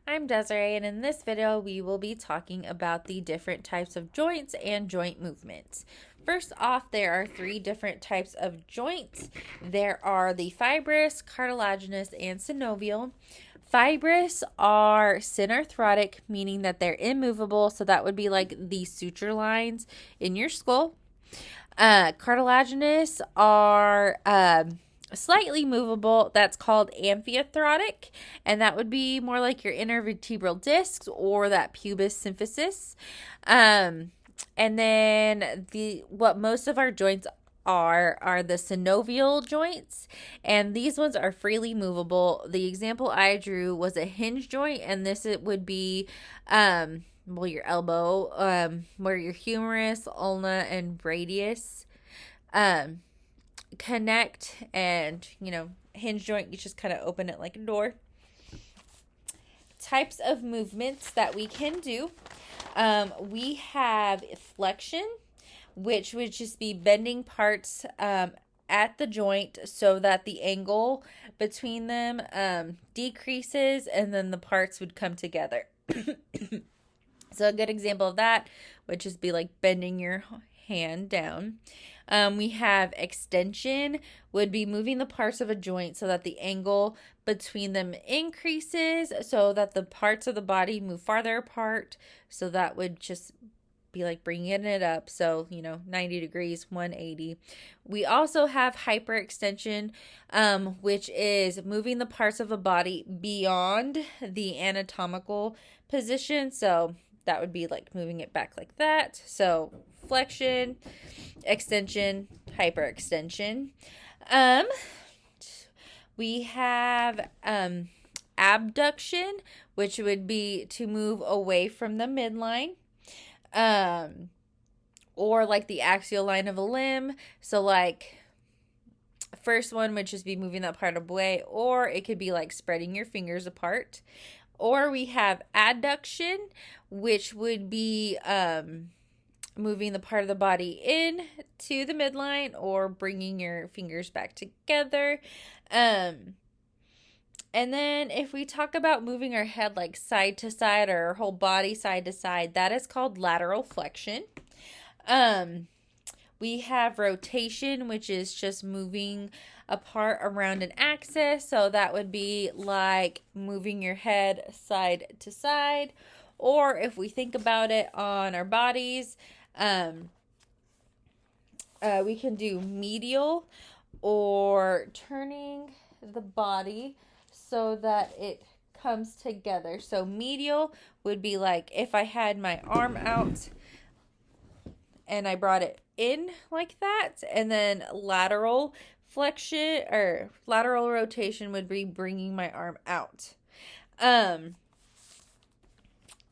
I'm Desiree, and in this video we will be talking about the different types of joints and joint movements. First off, there are three different types of joints. There are the fibrous, cartilaginous, and synovial. Fibrous are synarthrotic, meaning that they're immovable, so that would be like the suture lines in your skull. Cartilaginous are slightly movable. That's called amphithyrotic, and that would be more like your intervertebral discs or that pubis symphysis. And then what most of our joints are the synovial joints, and these ones are freely movable. The example I drew was a hinge joint, and it would be your elbow, where your humerus, ulna, and radius connect, and hinge joint, you just kind of open it like a door. Types of movements that we can do. We have flexion, which would just be bending parts at the joint so that the angle between them decreases, and then the parts would come together. So a good example of that would just be like bending your hand down. We have extension, would be moving the parts of a joint so that the angle between them increases, so that the parts of the body move farther apart. So that would just be like bringing it up. So, 90 degrees, 180. We also have hyperextension, which is moving the parts of the body beyond the anatomical position. So that would be like moving it back like that. So flexion, extension, hyperextension. We have abduction, which would be to move away from the midline, or like the axial line of a limb. So like first one would just be moving that part away, or it could be like spreading your fingers apart. Or we have adduction, which would be moving the part of the body in to the midline, or bringing your fingers back together. And then if we talk about moving our head like side to side, or our whole body side to side, that is called lateral flexion. We have rotation, which is just moving a part around an axis. So that would be like moving your head side to side. Or if we think about it on our bodies, we can do medial, or turning the body so that it comes together. So medial would be like if I had my arm out and I brought it in like that. And then lateral flexion or lateral rotation would be bringing my arm out.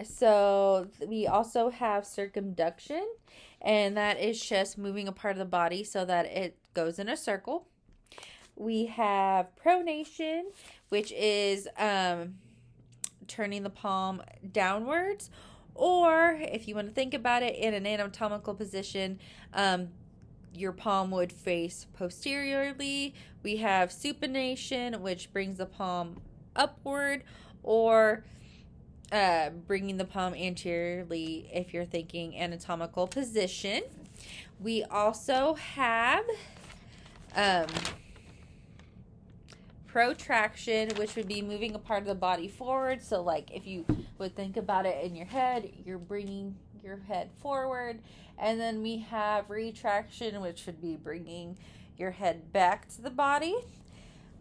So we also have circumduction, and that is just moving a part of the body so that it goes in a circle. We have pronation, which is turning the palm downwards, or if you want to think about it in an anatomical position, your palm would face posteriorly. We have supination, which brings the palm upward, or bringing the palm anteriorly if you're thinking anatomical position. We also have protraction, which would be moving a part of the body forward. So like if you would think about it in your head, you're bringing your head forward. And then we have retraction, which would be bringing your head back to the body.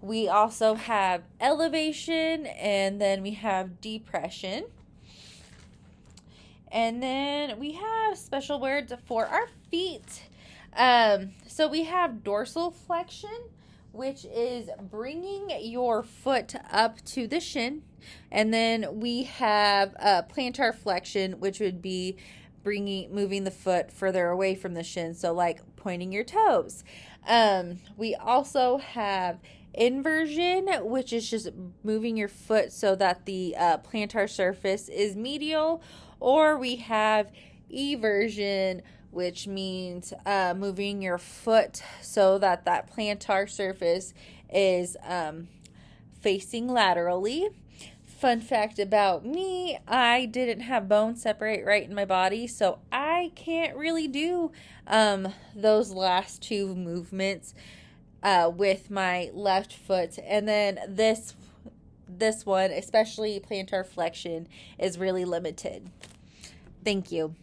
We also have elevation, and then we have depression. And then we have special words for our feet. So we have dorsal flexion, which is bringing your foot up to the shin. And then we have plantar flexion, which would be moving the foot further away from the shin. So like pointing your toes. We also have inversion, which is just moving your foot so that the plantar surface is medial. Or we have eversion, which means moving your foot so that plantar surface is facing laterally. fun fact about me, I didn't have bones separate right in my body, so I can't really do those last two movements with my left foot. And then this one, especially plantar flexion, is really limited. Thank you.